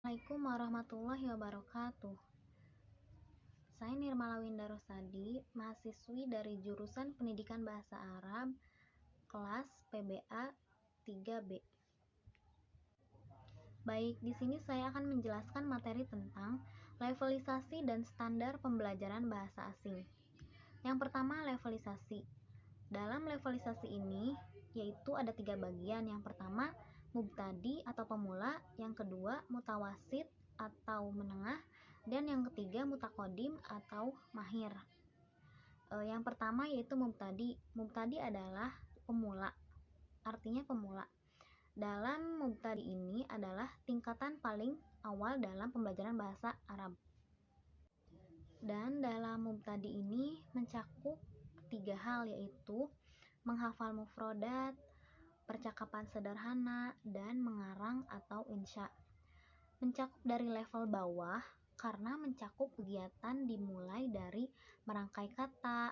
Assalamualaikum warahmatullahi wabarakatuh. Saya Nirmala Winda Rosadi, mahasiswi dari jurusan Pendidikan Bahasa Arab, kelas PBA 3B. Baik, di sini saya akan menjelaskan materi tentang levelisasi dan standar pembelajaran bahasa asing. Yang pertama, levelisasi. Dalam levelisasi ini, yaitu ada 3 bagian. Yang pertama, mubtadi atau pemula, yang kedua, mutawasid atau menengah, dan yang ketiga, mutakodim atau mahir. Yang pertama yaitu mubtadi. Mubtadi adalah pemula, artinya pemula. Dalam mubtadi ini adalah tingkatan paling awal dalam pembelajaran bahasa Arab. Dan dalam mubtadi ini mencakup 3 hal, yaitu menghafal mufrodat, percakapan sederhana, dan mengarang atau insya. Mencakup dari level bawah karena mencakup kegiatan dimulai dari merangkai kata,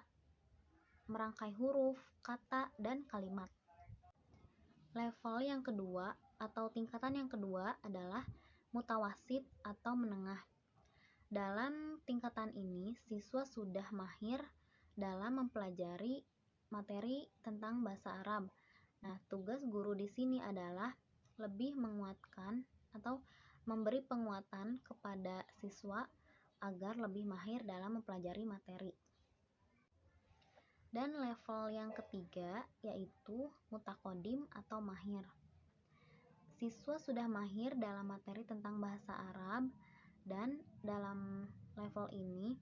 merangkai huruf, kata, dan kalimat. Level yang kedua atau tingkatan yang kedua adalah mutawasid atau menengah. Dalam tingkatan ini, siswa sudah mahir dalam mempelajari materi tentang bahasa Arab. Nah, tugas guru di sini adalah lebih menguatkan atau memberi penguatan kepada siswa agar lebih mahir dalam mempelajari materi. Dan level yang ketiga yaitu mutakodim atau mahir. Siswa sudah mahir dalam materi tentang bahasa Arab, dan dalam level ini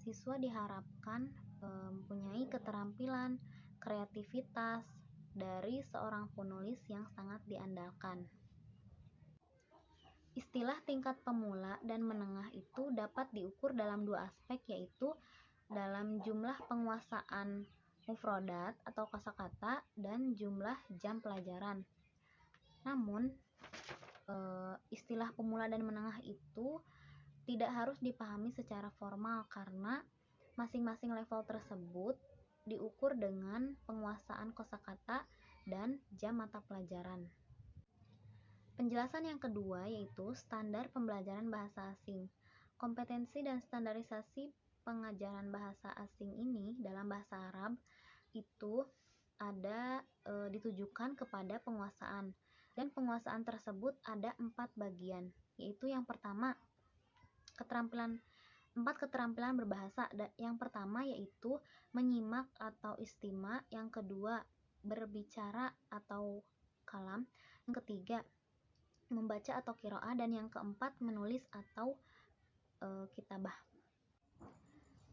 siswa diharapkan mempunyai keterampilan, kreativitas dari seorang penulis yang sangat diandalkan. Istilah tingkat pemula dan menengah itu dapat diukur dalam 2 aspek, yaitu dalam jumlah penguasaan mufrodat atau kosakata dan jumlah jam pelajaran. Namun, istilah pemula dan menengah itu tidak harus dipahami secara formal karena masing-masing level tersebut diukur dengan penguasaan kosakata dan jam mata pelajaran. Penjelasan yang kedua yaitu standar pembelajaran bahasa asing. Kompetensi dan standarisasi pengajaran bahasa asing ini dalam bahasa Arab itu ada ditujukan kepada penguasaan, dan penguasaan tersebut ada 4 bagian, yaitu yang pertama keterampilan 4 keterampilan berbahasa. Yang pertama yaitu menyimak atau istima, yang kedua berbicara atau kalam, yang ketiga membaca atau qiraah, dan yang keempat menulis atau kitabah.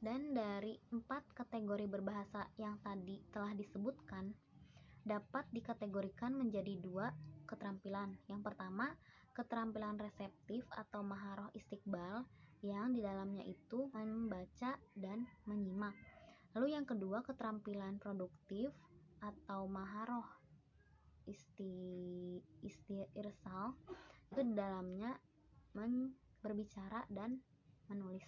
Dan dari 4 kategori berbahasa yang tadi telah disebutkan dapat dikategorikan menjadi 2 keterampilan. Yang pertama, keterampilan reseptif atau maharoh istiqbal, yang di dalamnya itu membaca dan menyimak. Lalu yang kedua, keterampilan produktif atau maharoh istirsal, itu di dalamnya berbicara dan menulis.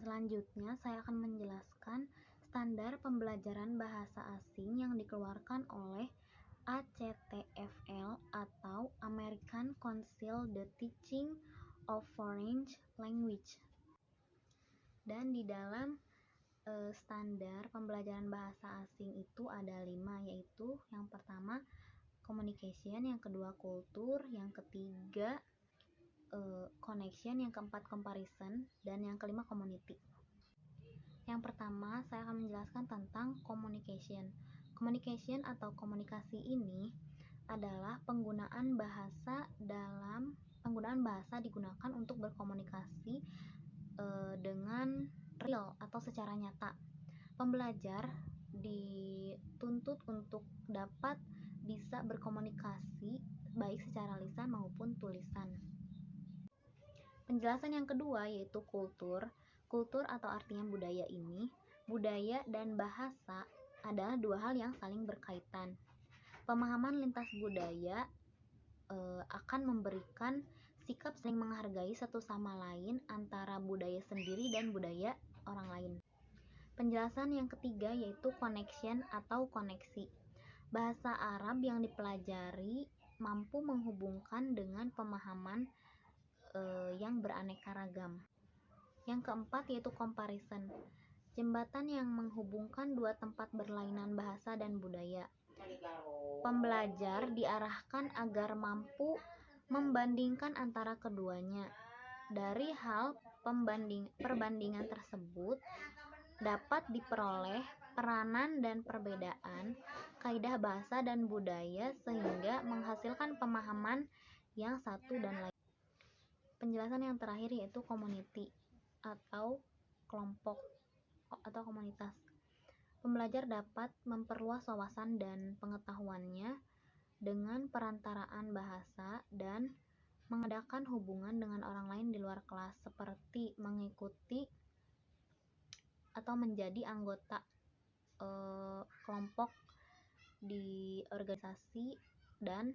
Selanjutnya saya akan menjelaskan standar pembelajaran bahasa asing yang dikeluarkan oleh ACTFL atau American Council the Teaching of Foreign Language. Dan di dalam standar pembelajaran bahasa asing itu ada 5, yaitu yang pertama communication, yang kedua kultur, yang ketiga connection, yang keempat comparison, dan yang kelima community. Yang pertama saya akan menjelaskan tentang communication. Communication atau komunikasi ini adalah penggunaan bahasa digunakan untuk berkomunikasi dengan real atau secara nyata. Pembelajar dituntut untuk dapat bisa berkomunikasi baik secara lisan maupun tulisan. Penjelasan yang kedua yaitu kultur. Kultur atau artinya budaya ini, budaya dan bahasa adalah 2 hal yang saling berkaitan. Pemahaman lintas budaya akan memberikan sikap saling menghargai satu sama lain antara budaya sendiri dan budaya orang lain. Penjelasan yang ketiga yaitu connection atau koneksi. Bahasa Arab yang dipelajari mampu menghubungkan dengan pemahaman yang beraneka ragam. Yang keempat yaitu comparison, jembatan yang menghubungkan dua tempat berlainan bahasa dan budaya. Pembelajar diarahkan agar mampu membandingkan antara keduanya. Dari hal perbandingan tersebut dapat diperoleh peranan dan perbedaan kaidah bahasa dan budaya sehingga menghasilkan pemahaman yang satu dan lain. Penjelasan yang terakhir yaitu community atau kelompok atau komunitas. Pembelajar dapat memperluas wawasan dan pengetahuannya dengan perantaraan bahasa dan mengadakan hubungan dengan orang lain di luar kelas, seperti mengikuti atau menjadi anggota kelompok di organisasi dan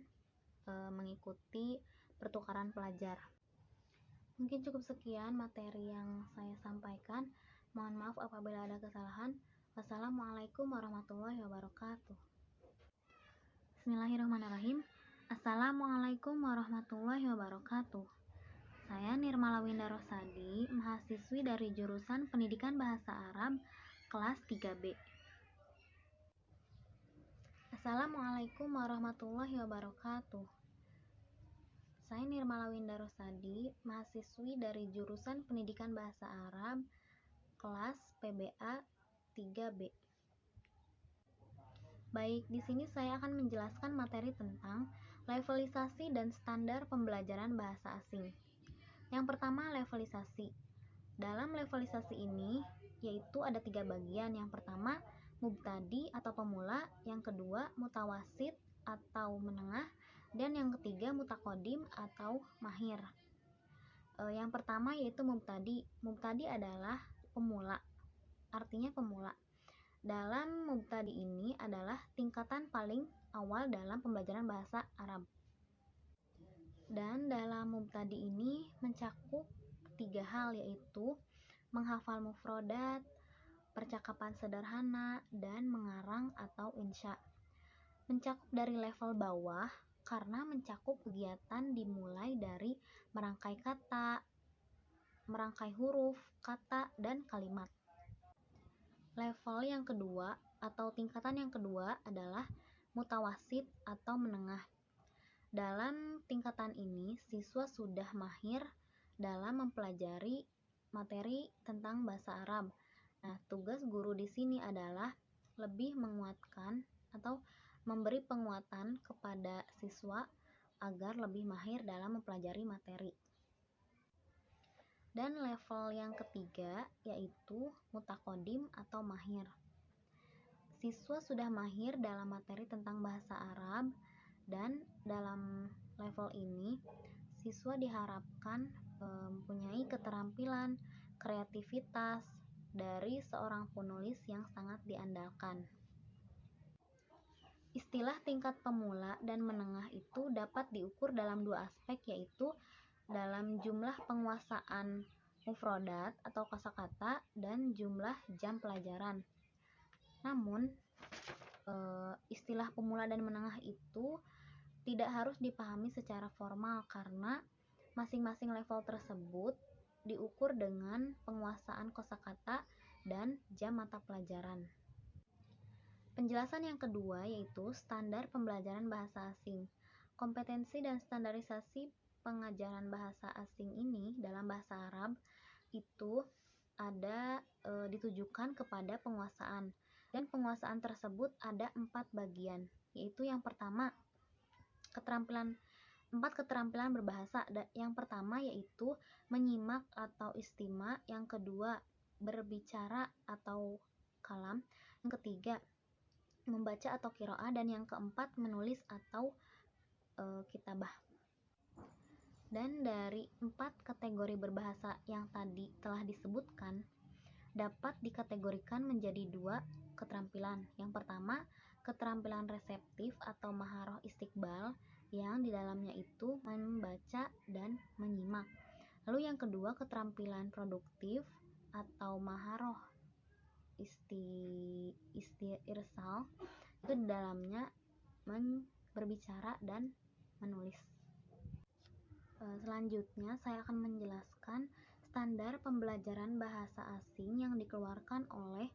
mengikuti pertukaran pelajar. Mungkin cukup sekian materi yang saya sampaikan. Mohon maaf apabila ada kesalahan. Wassalamualaikum warahmatullahi wabarakatuh. Bismillahirrahmanirrahim. Assalamualaikum warahmatullahi wabarakatuh. Saya Nirmala Winda Rosadi, mahasiswi dari jurusan Pendidikan Bahasa Arab kelas 3B. Assalamualaikum warahmatullahi wabarakatuh. Saya Nirmala Winda Rosadi, mahasiswi dari jurusan Pendidikan Bahasa Arab kelas PBA 3B. Baik, di sini saya akan menjelaskan materi tentang levelisasi dan standar pembelajaran bahasa asing. Yang pertama, levelisasi. Dalam levelisasi ini, yaitu ada 3 bagian. Yang pertama, mubtadi atau pemula. Yang kedua, mutawasid atau menengah. Dan yang ketiga, mutakodim atau mahir. Yang pertama yaitu mubtadi. Mubtadi adalah pemula, artinya pemula. Dalam mubtadi ini adalah tingkatan paling awal dalam pembelajaran bahasa Arab. Dan dalam mubtadi ini mencakup 3 hal, yaitu menghafal mufrodat, percakapan sederhana, dan mengarang atau insya. Mencakup dari level bawah karena mencakup kegiatan dimulai dari merangkai kata, merangkai huruf, kata, dan kalimat. Level yang kedua atau tingkatan yang kedua adalah mutawasid atau menengah. Dalam tingkatan ini, siswa sudah mahir dalam mempelajari materi tentang bahasa Arab. Nah, tugas guru di sini adalah lebih menguatkan atau memberi penguatan kepada siswa agar lebih mahir dalam mempelajari materi. Dan level yang ketiga yaitu mutakodim atau mahir. Siswa sudah mahir dalam materi tentang bahasa Arab, dan dalam level ini siswa diharapkan mempunyai keterampilan kreativitas dari seorang penulis yang sangat diandalkan. Istilah tingkat pemula dan menengah itu dapat diukur dalam 2 aspek, yaitu dalam jumlah penguasaan mufrodat atau kosakata dan jumlah jam pelajaran. Namun, istilah pemula dan menengah itu tidak harus dipahami secara formal karena masing-masing level tersebut diukur dengan penguasaan kosakata dan jam mata pelajaran. Penjelasan yang kedua yaitu standar pembelajaran bahasa asing. Kompetensi dan standarisasi pengajaran bahasa asing ini dalam bahasa Arab itu ada ditujukan kepada penguasaan, dan penguasaan tersebut ada 4 bagian, yaitu yang pertama 4 keterampilan berbahasa. Yang pertama yaitu menyimak atau istima, yang kedua berbicara atau kalam, yang ketiga membaca atau qiraah, dan yang keempat menulis atau kitabah. Dan dari 4 kategori berbahasa yang tadi telah disebutkan dapat dikategorikan menjadi 2 keterampilan. Yang pertama, keterampilan reseptif atau maharoh istiqbal, yang di dalamnya itu membaca dan menyimak. Lalu yang kedua, keterampilan produktif atau maharoh istirsal, itu di dalamnya berbicara dan menulis. Selanjutnya saya akan menjelaskan standar pembelajaran bahasa asing yang dikeluarkan oleh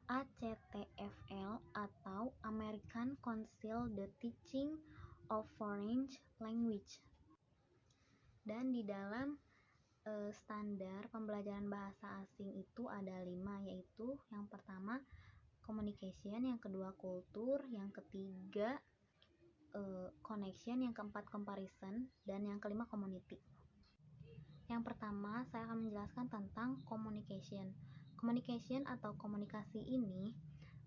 ACTFL atau American Council the Teaching of Foreign Language. Dan di dalam standar pembelajaran bahasa asing itu ada 5, yaitu yang pertama communication, yang kedua kultur, yang ketiga connection, yang keempat comparison, dan yang kelima community. Yang pertama saya akan menjelaskan tentang communication. Communication atau komunikasi ini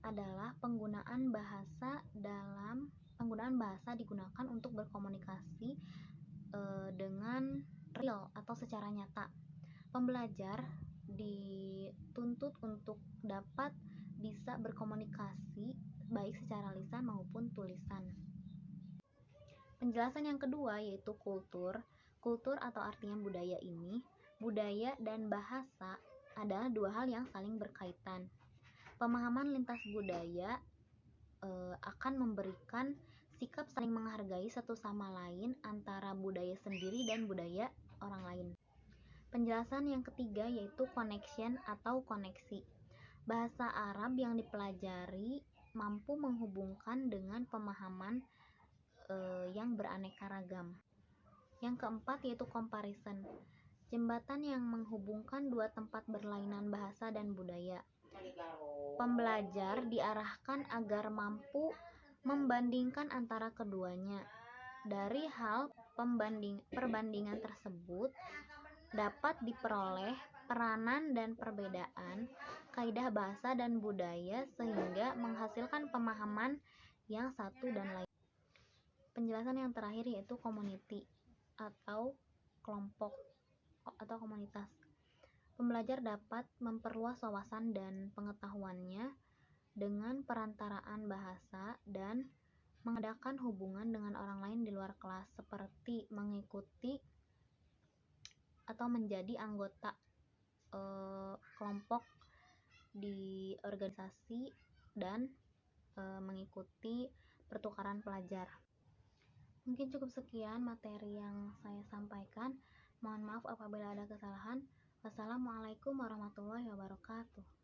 adalah penggunaan bahasa digunakan untuk berkomunikasi dengan real atau secara nyata. Pembelajar dituntut untuk dapat bisa berkomunikasi baik secara lisan maupun tulisan. Penjelasan yang kedua yaitu kultur. Kultur atau artinya budaya ini, budaya dan bahasa adalah dua hal yang saling berkaitan. Pemahaman lintas budaya akan memberikan sikap saling menghargai satu sama lain antara budaya sendiri dan budaya orang lain. Penjelasan yang ketiga yaitu connection atau koneksi. Bahasa Arab yang dipelajari mampu menghubungkan dengan pemahaman yang beraneka ragam. Yang keempat yaitu comparison. Jembatan yang menghubungkan dua tempat berlainan bahasa dan budaya. Pembelajar diarahkan agar mampu membandingkan antara keduanya. Dari hal perbandingan tersebut dapat diperoleh peranan dan perbedaan kaidah bahasa dan budaya sehingga menghasilkan pemahaman yang satu dan lain. Penjelasan yang terakhir yaitu community atau kelompok atau komunitas. Pembelajar dapat memperluas wawasan dan pengetahuannya dengan perantaraan bahasa dan mengadakan hubungan dengan orang lain di luar kelas, seperti mengikuti atau menjadi anggota kelompok di organisasi dan mengikuti pertukaran pelajar. Mungkin cukup sekian materi yang saya sampaikan. Mohon maaf apabila ada kesalahan. Wassalamualaikum warahmatullahi wabarakatuh.